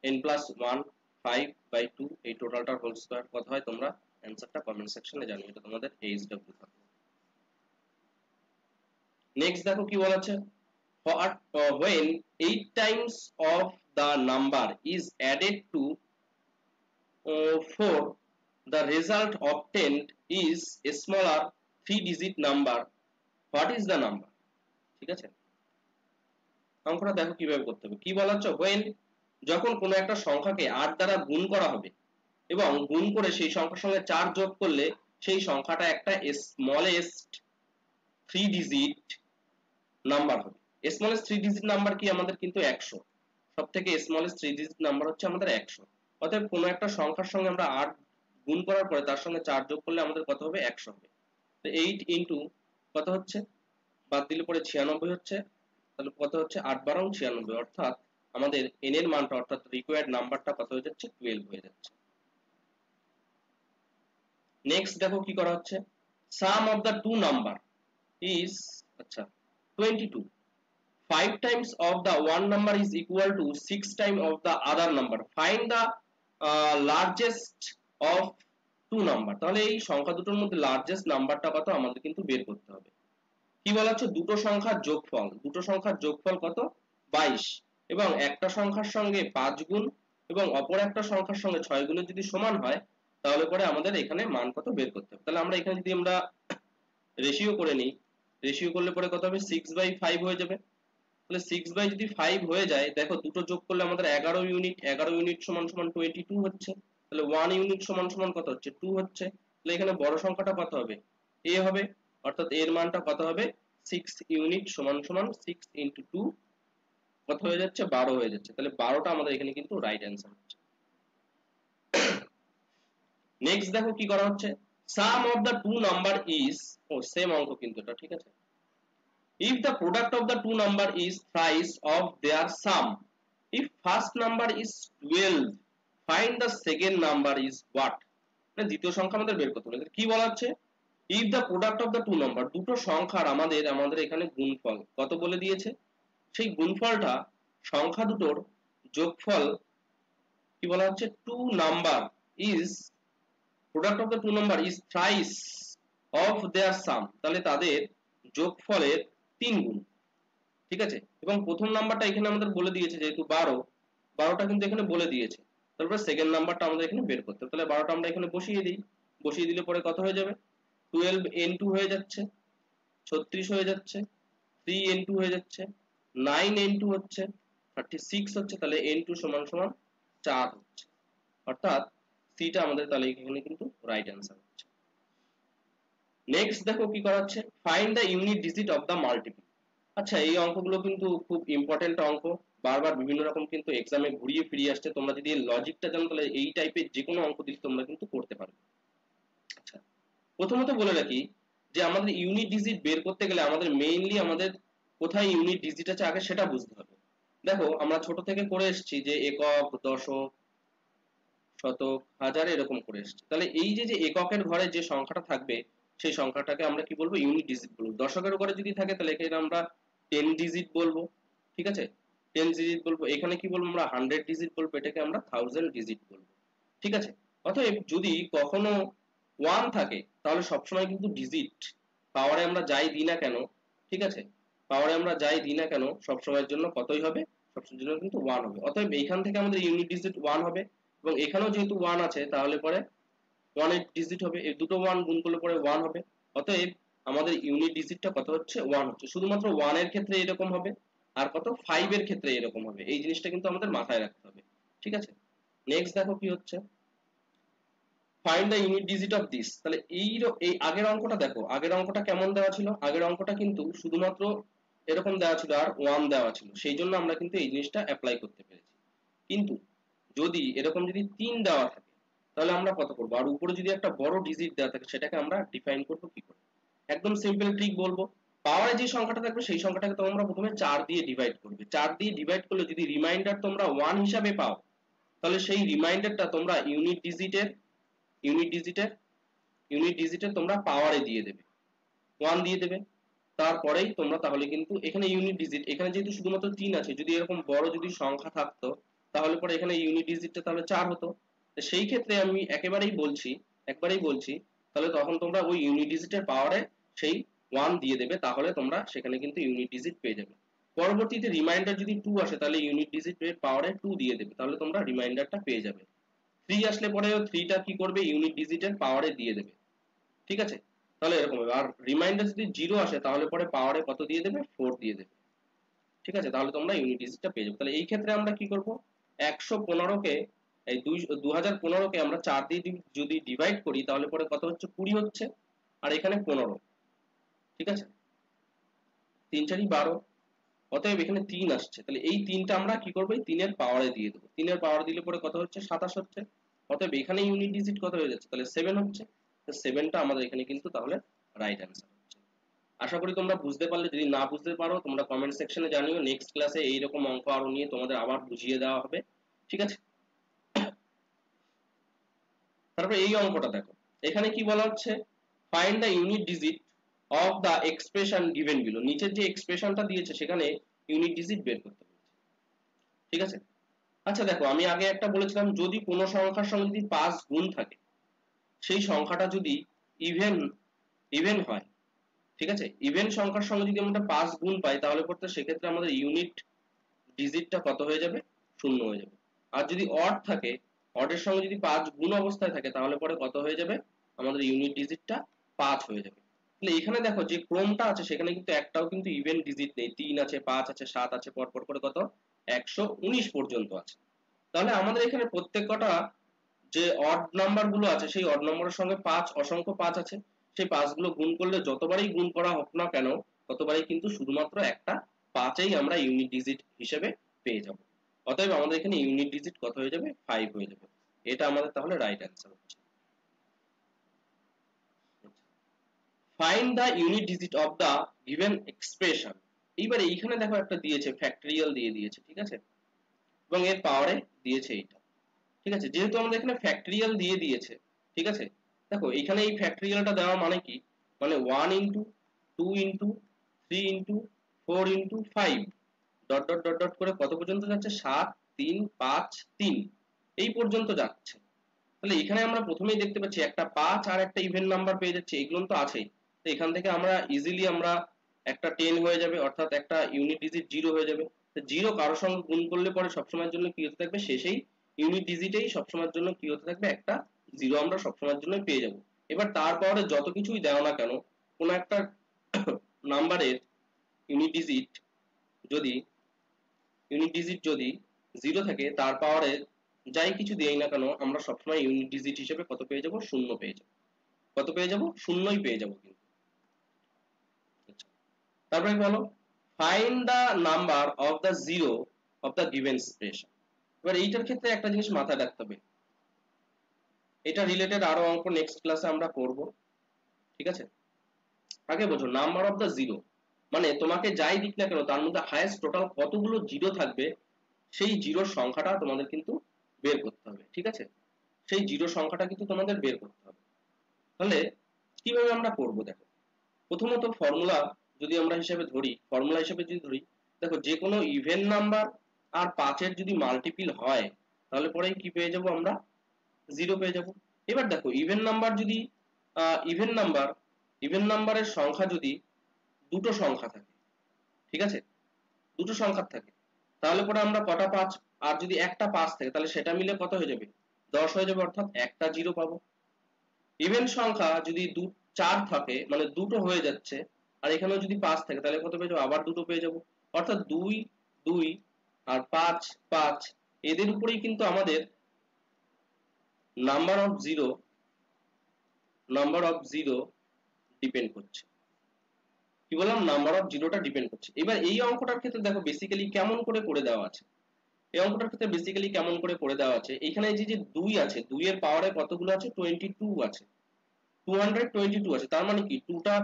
n প্লাস 1 5/2 এই টোটালটার হোল স্কয়ার কত হয় তোমরা অ্যানসারটা কমেন্ট সেকশনে জানিও, এটা তোমাদের এইচডব্লিউ থাকবে। নেক্সট দেখো কি বলা আছে, when 8 times of the number is added to 4 the result obtained is a smaller 3 digit number, what is the number? ঠিক আছে, অঙ্কটা দেখো কিভাবে করতে হবে। কি বলা হচ্ছে, when যখন কোনো একটা সংখ্যাকে 8 দ্বারা গুণ করা হবে এবং গুণ করে সেই সংখ্যার সঙ্গে 4 যোগ করলে সেই সংখ্যাটা একটা স্মলেস্ট 3 ডিজিট নাম্বার হবে। স্মলেস্ট 3 ডিজিট নাম্বার কি আমাদের কিন্তু 100, সবথেকে স্মলেস্ট 3 ডিজিট নাম্বার হচ্ছে আমাদের 100। অতএব কোনো একটা সংখ্যার সঙ্গে আমরা 8 গুণ করার পরে তার সঙ্গে 4 যোগ করলে আমাদের কত হবে 100 হবে। তো 8 ইনটু কত হচ্ছে, বাদ দিলে পরে 96 হচ্ছে, তাহলে কত হচ্ছে 8 12 96, অর্থাৎ আমাদের n এর মানটা অর্থাৎ রিকোয়ার্ড নাম্বারটা কত হয়ে যাচ্ছে 12 হয়ে যাচ্ছে। নেক্সট দেখো কি করা হচ্ছে, sum of the two number is আচ্ছা 22, 5 times of the one number is equal to 6 times of the other number, find the largest of two number। তাহলে এই সংখ্যা দুটোর মধ্যে লার্জেস্ট নাম্বারটা কত আমাদের কিন্তু বের করতে হবে। কি বলা হচ্ছে, দুটো সংখ্যার যোগফল, দুটো সংখ্যার যোগফল কত 22 এবং একটা সংখ্যার সঙ্গে 5 গুণ এবং অপর একটা সংখ্যার সঙ্গে 6 গুণের যদি সমান হয় তাহলে পরে আমাদের এখানে মান কত বের করতে হবে। তাহলে আমরা এখানে যদি আমরা রেশিও করে নিই, রেশিও করলে পরে কত হবে 6/5 হয়ে যাবে। তাহলে 6/5 হয়ে যায়, দেখো দুটো যোগ করলে আমাদের 11 ইউনিট, 11 ইউনিট সমান সমান 22 হচ্ছে, তাহলে 1 ইউনিট সমান সমান কত হচ্ছে 2 হচ্ছে। তাহলে এখানে বড় সংখ্যাটা কত হবে a হবে, অর্থাৎ এর মানটা কত হবে 6 ইউনিট সমান সমান 6 into 2 কত হয়ে যাচ্ছে 12 হয়ে যাচ্ছে। তাহলে 12টা আমাদের এখানে কিন্তু রাইট অ্যান্সার হচ্ছে। নেক্সট দেখো কি করা হচ্ছে, sum of the two number is, ও সেম অঙ্ক কিন্তু এটা, ঠিক আছে। if the product of the two number is thrice of their sum, if first number is 12, find the second number is what? মানে দ্বিতীয় সংখ্যা আমাদের বের করতে হবে। কি বলা হচ্ছে, if the product of the two number, দুটো সংখ্যার আমাদের এখানে গুণফল কত বলে দিয়েছে, সেই গুণফলটা সংখ্যা দুটোর যোগফল কি বলা হচ্ছে, two number is product of the two number is thrice of their sum, তাহলে তাদের যোগফলের 3 গুণ। ঠিক আছে, এবং প্রথম নাম্বারটা এখানে আমাদের বলে দিয়েছে যেহেতু 12টা কিন্তু এখানে বলে দিয়েছে, তারপর সেকেন্ড নাম্বারটা আমাদের এখানে বের করতে হবে। তাহলে 12টা আমরা এখানে বসিয়ে দিই, বসিয়ে দিলে পরে কত হয়ে যাবে, 12 n2 হয়ে যাচ্ছে, 36 হয়ে যাচ্ছে, 3 n2 হয়ে যাচ্ছে, 9 n2 হচ্ছে, 36 হচ্ছে, তাহলে n2 সমান সমান 4 হচ্ছে, অর্থাৎ সিটা আমাদের তাহলে এখানে কিন্তু রাইট অ্যান্সার হচ্ছে। নেক্সট দেখো কি করা হচ্ছে, find the unit digit of the multiple. আচ্ছা, এই অঙ্কগুলো কিন্তু খুব ইম্পর্টেন্ট অঙ্ক, বারবার বিভিন্ন রকম কিন্তু এক্সামে ঘুরিয়ে ফিরিয়ে আসছে। তোমরা যদি এর লজিকটা জানো তাহলে এই টাইপের যে কোনো অঙ্ক দিলে তোমরা কিন্তু করতে পারবে। আচ্ছা, প্রথমত বলে রাখি যে আমাদের ইউনিট ডিজিট বের করতে গেলে আমাদের মেইনলি আমাদের কোথায় ইউনিট ডিজিট আছে আগে সেটা বুঝতে হবে। দেখো আমরা ছোট থেকে করে এসেছি যে একক, দশক, শতক, হাজার এরকম করে এসেছি। তাহলে এই যে যে এককের ঘরে যে সংখ্যাটা থাকবে সেই সংখ্যাটাকে আমরা কি বলবো, ইউনিট ডিজিট বলবো। দশকের ঘরে যদি থাকে তাহলে এখানে আমরা 10 ডিজিট বলবো। ঠিক আছে, 10 ডিজিট বলবো। এখানে কি বলবো আমরা 100 ডিজিট বলবো, এটাকে আমরা 1000 ডিজিট বলবো। ঠিক আছে, অতএব যদি কখনো 1 থাকে তাহলে সবসময় কিন্তু ডিজিট পাওয়ারে আমরা যাই দিই না কেন, ঠিক আছে, পাওয়ারে আমরা যাই দিই না কেন সবসময়ের জন্য কতই হবে, সবসময়ের জন্য কিন্তু 1 হবে। অতএব এইখান থেকে আমাদের ইউনিট ডিজিট 1 হবে, এবং এখানেও যেহেতু 1 আছে তাহলে পরে 1 এর ডিজিট হবে, এই দুটো 1 গুণ করলে পরে 1 হবে। অতএব আমাদের ইউনিট ডিজিটটা কত হচ্ছে, 1 হচ্ছে। শুধুমাত্র 1 এর ক্ষেত্রে এরকম হবে, আর কত 5 এর ক্ষেত্রে এরকম হবে, এই জিনিসটা কিন্তু আমাদের মাথায় রাখতে হবে। ঠিক আছে, নেক্সট দেখো কি হচ্ছে, find the unit digit of this. তাহলে এই আগের অঙ্কটা দেখো, আগের অঙ্কটা কেমন দেওয়া ছিল, আগের অঙ্কটা কিন্তু শুধুমাত্র এরকম দেওয়া ছিল আর 1 দেওয়া ছিল, সেই জন্য আমরা কিন্তু এই জিনিসটা অ্যাপ্লাই করতে পেরেছি। কিন্তু যদি এরকম যদি 3 দেওয়া থাকে তাহলে আমরা কত করব, আর উপরে যদি একটা বড় ডিজিট দেওয়া থাকে সেটাকে আমরা ডিফাইন করব কি করে। একদম সিম্পল ট্রিক বলবো, পাওয়ারে যে সংখ্যাটা থাকবে সেই সংখ্যাটাকে তোমরা প্রথমে 4 দিয়ে ডিভাইড করবে। 4 দিয়ে ডিভাইড করলে যদি রিমাইন্ডার তোমরা 1 হিসাবে পাও তাহলে সেই রিমাইন্ডারটা তোমরা ইউনিট ডিজিটের ইউনিট ডিজিটের তোমরা পাওয়ারে দিয়ে দেবে, 1 দিয়ে দেবে। তারপরেই তোমরা তাহলে কিন্তু এখানে ইউনিট ডিজিট, এখানে যেহেতু শুধুমাত্র 3 আছে, যদি এরকম বড় যদি সংখ্যা থাকতো তাহলে পরে এখানে ইউনিট ডিজিটটা তাহলে 4 হতো। তো সেই ক্ষেত্রে আমি একবারেই বলছি তাহলে তখন তোমরা ওই ইউনিট ডিজিটের পাওয়ারে সেই 1 দিয়ে দেবে, তাহলে তোমরা সেখানে কিন্তু ইউনিট ডিজিট পেয়ে যাবে। পরবর্তীতে রিমাইন্ডার যদি 2 আসে তাহলে ইউনিট ডিজিটের পাওয়ারে 2 দিয়ে দেবে, তাহলে তোমরা রিমাইন্ডারটা পেয়ে যাবে। 3 আসলে পরে 3টা কি করবে, ইউনিট ডিজিটের পাওয়ারে দিয়ে দেবে। ঠিক আছে, তাহলে এরকম হবে। আর রিমাইন্ডার যদি 0 আসে তাহলে পরে পাওয়ারে কত দিয়ে দেবে, 4 দিয়ে দেবে। ঠিক আছে, তাহলে তোমরা ইউনিট ডিজিটটা পেয়ে যাবে। তাহলে এই ক্ষেত্রে আমরা কি করব, 115 কে এই 2015 কে আমরা 4 দিয়ে যদি ডিভাইড করি তাহলে পরে কত হচ্ছে, 20 হচ্ছে, আর এখানে 15। ঠিক আছে, 3 4 12, অতএব এখানে 3 আসছে। তাহলে এই 3টা আমরা কি করব, এই 3 এর পাওয়ারে দিয়ে দেব। 3 এর পাওয়ারে দিলে পরে কত হচ্ছে, 27 হচ্ছে। অতএব এখানে ইউনিট ডিজিট কত হয়ে যাচ্ছে, তাহলে 7 হচ্ছে। তো 7টা আমাদের এখানে কিন্তু তাহলে রাইট অ্যান্সার হচ্ছে। আশা করি তোমরা বুঝতে পারলে। যদি না বুঝতে পারো তোমরা কমেন্ট সেকশনে জানিও, নেক্সট ক্লাসে এইরকম অঙ্ক আরো নিয়ে তোমাদের আবার বুঝিয়ে দেওয়া হবে। ঠিক আছে, তারপর এই অঙ্কটা দেখো, এখানে কি বলা হচ্ছে, find the unit digit of the expression given below. নিচের যে এক্সপ্রেশনটা দিয়েছে সেখানে ইউনিট ডিজিট বের করতে হবে। ঠিক আছে, আচ্ছা দেখো, আমি আগে একটা বলেছিলাম যদি কোনো সংখ্যার সঙ্গে যদি 5 গুণ থাকে, সেই সংখ্যাটা যদি ইভেন ইভেন হয়, ঠিক আছে, ইভেন সংখ্যার সঙ্গে যদি আমরা 5 গুণ পাই তাহলে পড়তে সেক্ষেত্রে আমাদের ইউনিট ডিজিটটা কত হয়ে যাবে, 0 হয়ে যাবে। আর যদি অড থাকে, অডের সঙ্গে যদি 5 গুণ অবস্থায় থাকে তাহলে পরে কত হয়ে যাবে, আমাদের ইউনিট ডিজিটটা 5 হয়ে যাবে। তাহলে এখানে দেখো যে ক্রমটা আছে সেখানে কিন্তু একটাও কিন্তু ইভেন ডিজিট নেই, 3 আছে, 5 আছে, 7 আছে, পর পর করে কত 119 পর্যন্ত আছে। তাহলে আমাদের এখানে প্রত্যেক কটা যে অড নাম্বার গুলো আছে সেই অড নাম্বারের সঙ্গে 5 অসংখ্য 5 আছে, সেই 5 গুলো গুণ করলে যতবারই গুণ করা হোক না কেন ততবারই কিন্তু শুধুমাত্র একটা 5এই আমরা ইউনিট ডিজিট হিসেবে পেয়ে যাব। অতএব আমাদের এখানে ইউনিট ডিজিট কত হয়ে যাবে, 5 হয়ে যাবে। এটা আমাদের তাহলে রাইট অ্যান্সার হচ্ছে। Find the unit digit of the given expression. এইবারে এইখানে দেখো একটা দিয়েছে, ফ্যাক্টরিয়াল দিয়ে দিয়েছে। ঠিক আছে, এবং এর পাওয়ারে দিয়েছে এইটা। ঠিক আছে, যেহেতু আমাদের এখানে ফ্যাক্টরিয়াল দিয়ে দিয়েছে ঠিক আছে। দেখো এখানে এই ফ্যাক্টরিয়ালটা দেওয়া মানে কি, মানে 1 into 2 into 3 into 4 into 5 dot dot dot dot করে কত পর্যন্ত যাচ্ছে, 7 3 5 3 এই পর্যন্ত যাচ্ছে। তাহলে এখানে আমরা প্রথমেই দেখতে পাচ্ছি একটা 5 আর একটা ইভেন নাম্বার পেয়ে যাচ্ছি, এগুলো তো আছেই। তো এখান থেকে আমরা ইজিলি আমরা একটা 10 হয়ে যাবে, অর্থাৎ একটা ইউনিট ডিজিট 0 হয়ে যাবে। তো 0 কারোর সঙ্গে গুণ করলে পরে সবসময়ের জন্য কি হতে থাকবে, শেষেই ইউনিট ডিজিটেই সবসময়ের জন্য কি হতে থাকবে, একটা 0 আমরা সবসময়ের জন্য পেয়ে যাব। এবার তারপরে যত কিছুই দাও না কেন, কোনো একটা নাম্বারের ইউনিট ডিজিট যদি ইউনিট ডিজিট যদি 0 থাকে, তার পাওয়ারে যাই কিছু দেই না কেন আমরা সবসময় ইউনিট ডিজিট হিসেবে কত পেয়ে যাব, শূন্য পেয়ে যাব। কত পেয়ে যাব, শূন্যই পেয়ে যাব কিন্তু। আচ্ছা, তারপরে বলো find the number of the zero of the given expression. এবার এইটার ক্ষেত্রে একটা জিনিস মাথায় রাখতে হবে, এটা রিলেটেড আরো অঙ্ক নেক্সট ক্লাসে আমরা করব, ঠিক আছে। আগে বোঝো নাম্বার অফ দা জিরো মানে তোমাকে যাই দিক না কেন তার মধ্যে হাইয়েস্ট টোটাল কতগুলো জিরো থাকবে, সেই জিরোর সংখ্যাটা তোমাদের কিন্তু বের করতে হবে, ঠিক আছে। সেই জিরো সংখ্যাটা কিন্তু তোমাদের বের করতে হবে। তাহলে কিভাবে আমরা করব, দেখো প্রথমত ফর্মুলা যদি আমরা হিসেবে ধরি, ফর্মুলা হিসেবে যদি ধরি, দেখো যে কোনো ইভেন নাম্বার আর 5 যদি মাল্টিপল হয় তাহলে পরে কি পেয়ে যাব আমরা, 0 পেয়ে যাব। এবার দেখো ইভেন নাম্বার যদি ইভেন নাম্বার ইভেন নাম্বারের সংখ্যা যদি দুটো সংখ্যা থাকে, ঠিক আছে, দুটো সংখ্যা থাকে, তাহলে পরে আমরা কটা 5, আর যদি একটা 5 থাকে তাহলে সেটা মিলে কত হয়ে যাবে, 10 হয়ে যাবে, অর্থাৎ একটা 0 পাবো। ইভেন সংখ্যা যদি 4 থাকে মানে দুটো হয়ে যাচ্ছে, আর এখানেও যদি 5 থাকে তাহলে কত পেয়ে যাবো, আবার দুটো পেয়ে যাবো, অর্থাৎ 2 2 আর 5 5 এদের উপরেই কিন্তু আমাদের নাম্বার অফ জিরো ডিপেন্ড করছে। কি বললাম, নাম্বার অফ জিরোটা ডিপেন্ড করছে। এবার এই অঙ্কটার ক্ষেত্রে দেখো বেসিক্যালি কেমন করে করে দেওয়া আছে, এই অঙ্কটার ক্ষেত্রে বেসিক্যালি কেমন করে করে দেওয়া আছে, এখানে যে যে 2 আছে, 2 এর পাওয়ারে কতগুলো আছে, 22 আছে, 222 আছে, তার মানে কি 2টা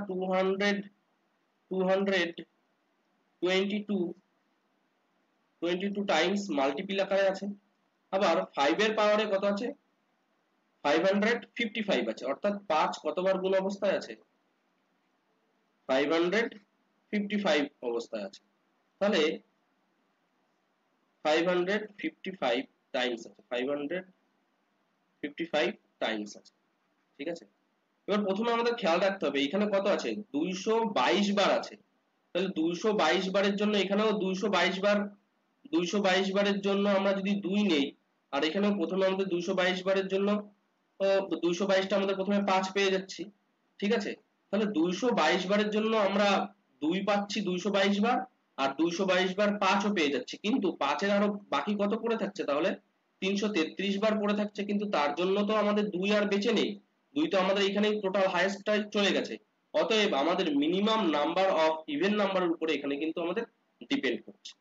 222 টাইমস মাল্টিপল আকারে আছে। আবার 5 এর পাওয়ারে কত আছে, 555 আছে, অর্থাৎ 5 কতবার গুণ অবস্থায় আছে, 555 অবস্থায় আছে। তাহলে 555 টাইমস আছে, 555 টাইমস আছে, ঠিক আছে। এবার প্রথমে আমাদের খেয়াল রাখতে হবে এখানে কত আছে, 222 বার আছে। তাহলে 222 বারের জন্য এখানেও 222 বার, 222 বারের জন্য আমরা যদি 2 নেই, আর এখানেও প্রথমে আমাদের 222 বারের জন্য 222টা আমাদের প্রথমে 5 পেয়ে যাচ্ছি, ঠিক আছে। তাহলে 222 বারের জন্য আমরা 2 পাচ্ছি 222 বার, আর 222 বার 5ও পেয়ে যাচ্ছি, কিন্তু 5 এর আরো বাকি কত পড়ে থাকছে, তাহলে 333 বার পড়ে থাকছে, কিন্তু তার জন্য তো আমাদের 2 আর বেঁচে নেই, 2 তো আমাদের এখানেই টোটাল হাইয়েস্টটাই চলে গেছে। অতএব আমাদের মিনিমাম নাম্বার অফ ইভেন নাম্বারের উপরে এখানে কিন্তু আমাদের ডিপেন্ড করছে।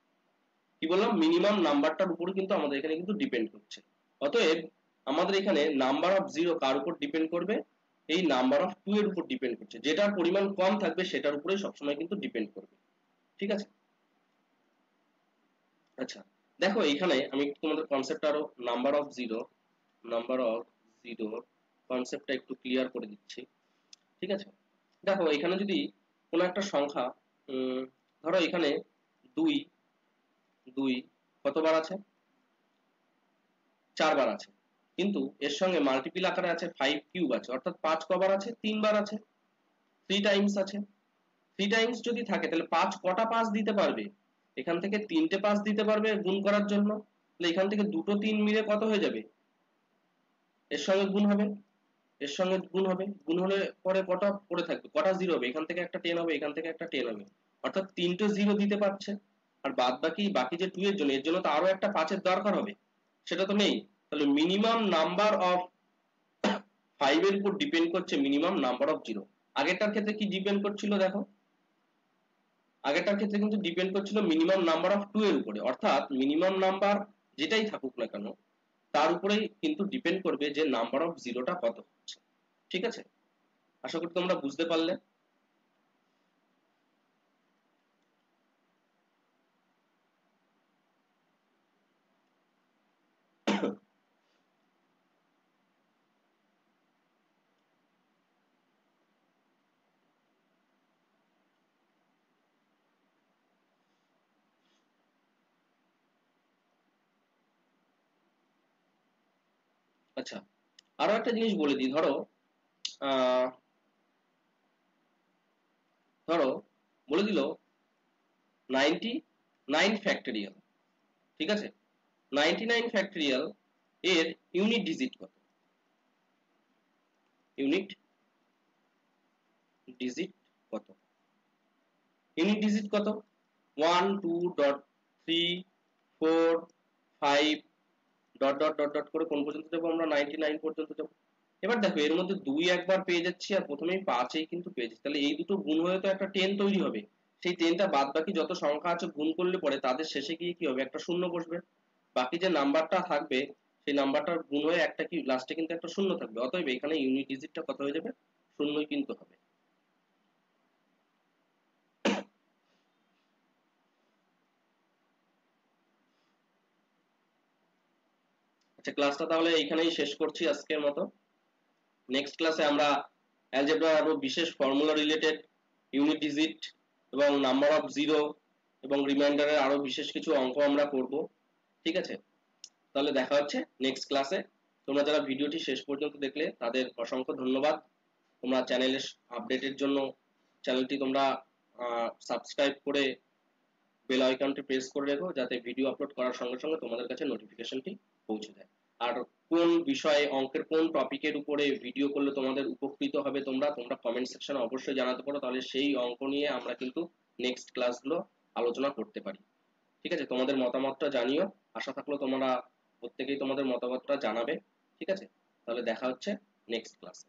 কি বললাম, মিনিমাম নাম্বারটার উপরে কিন্তু আমাদের এখানে কিন্তু ডিপেন্ড করছে। অতএব আমাদের এখানে নাম্বার অফ জিরো কার উপর ডিপেন্ড করবে, এই নাম্বার অফ 2 এর উপর ডিপেন্ড করছে, যেটার পরিমাণ কম থাকবে সেটার উপরেই সবসময় কিন্তু ডিপেন্ড করবে, ঠিক আছে। আচ্ছা, দেখো এখানে আমি একটু তোমাদের কনসেপ্ট আরো নাম্বার অফ জিরো কনসেপ্টটা একটু ক্লিয়ার করে দিচ্ছি, ঠিক আছে। দেখো এখানে যদি কোনো একটা সংখ্যা ধরো এখানে 2 2 কতবার আছে, 4 বার আছে, কিন্তু এর সঙ্গে মাল্টিপল আকারে আছে 5 কিউব আছে, অর্থাৎ 5 কবার আছে, 3 বার আছে, 3 টাইমস আছে। 3 টাইমস যদি থাকে তাহলে 5 কটা 5 দিতে পারবে, এখান থেকে 3টে 5 দিতে পারবে গুণ করার জন্য, তাহলে এখান থেকে দুটো 3 মিলে কত হয়ে যাবে, এর সঙ্গে গুণ হবে, এর সঙ্গে গুণ হলে পরে কটা পড়ে থাকবে, কটা 0 হবে, এখান থেকে একটা 10 হবে, এখান থেকে একটা 10 হবে, অর্থাৎ 3টে 0 দিতে পারছে। আর বাদ বাকি বাকি যে 2 এর জন্য, এর জন্য তো আরো একটা 5 এর দরকার হবে, সেটা তো নেই। তাহলে মিনিমাম নাম্বার অফ 5 এর উপর ডিপেন্ড করছে মিনিমাম নাম্বার অফ জিরো। আগেরটার ক্ষেত্রে কি ডিপেন্ড করছিল, দেখো আগেরটার ক্ষেত্রে কিন্তু ডিপেন্ড করছিল মিনিমাম নাম্বার অফ 2 এর উপরে, অর্থাৎ মিনিমাম নাম্বার যেটাই থাকুক না কেন তার উপরেই কিন্তু ডিপেন্ড করবে যে নাম্বার অফ জিরোটা কত হচ্ছে, ঠিক আছে। আশা করি তোমরা বুঝতে পারলে। আচ্ছা, আরো একটা জিনিস বলে দিই, ধরো আহ, ধরো বলে দিল 99 ফ্যাক্টরিয়াল, ঠিক আছে, 99 ফ্যাক্টরিয়াল এর ইউনিট ডিজিট কত, ইউনিট ডিজিট কত, ইউনিট ডিজিট কত, 1 2.3 4 5 ডট ডট ডট ডট করে কোন পর্যন্ত যাবো আমরা, 99 পর্যন্ত যাবো। এবার দেখো এর মধ্যে 2 একবার পেয়ে যাচ্ছি আর প্রথমেই 5এই কিন্তু পেয়ে যাচ্ছি, তাহলে এই দুটো গুণ হয়ে তো একটা 10 তৈরি হবে। সেই 10টা বাদ বাকি যত সংখ্যা আছে গুণ করলে পরে তাদের শেষে গিয়ে কি হবে, একটা শূন্য বসবে। বাকি যে নাম্বারটা থাকবে সেই নাম্বারটার গুণ হয়ে একটা কি লাস্টে কিন্তু একটা শূন্য থাকবে, অতএব এখানে ইউনিট ডিজিটটা কত হয়ে যাবে, শূন্যই কিন্তু হবে। আচ্ছা, ক্লাসটা তাহলে এইখানেই শেষ করছি আজকের মতো। নেক্সট ক্লাসে আমরা অ্যালজেব্রার আরো বিশেষ ফর্মুলা রিলেটেড, ইউনিট ডিজিট এবং নাম্বার অফ জিরো এবং রিমাইন্ডারের আরো বিশেষ কিছু অঙ্ক আমরা করব, ঠিক আছে। তাহলে দেখা হচ্ছে নেক্সট ক্লাসে। তোমরা যারা ভিডিওটি শেষ পর্যন্ত দেখলে তাদের অসংখ্য ধন্যবাদ। তোমরা চ্যানেলের আপডেটের জন্য চ্যানেলটি তোমরা সাবস্ক্রাইব করে বেল আইকনটি প্রেস করে রেখো, যাতে ভিডিও আপলোড করার সঙ্গে সঙ্গে তোমাদের কাছে নোটিফিকেশনটি পৌঁছে যায়। আর কোন বিষয়ে, অঙ্কের কোন টপিকের উপরে ভিডিও করলে তোমাদের উপকৃত হবে তোমরা তোমরা কমেন্ট সেকশনে অবশ্যই জানাতে পারো, তাহলে সেই অঙ্ক নিয়ে আমরা কিন্তু নেক্সট ক্লাসগুলো আলোচনা করতে পারি, ঠিক আছে। তোমাদের মতামতটা জানিও, আশা থাকলো তোমরা প্রত্যেকেই তোমাদের মতামতটা জানাবে, ঠিক আছে। তাহলে দেখা হচ্ছে নেক্সট ক্লাসে।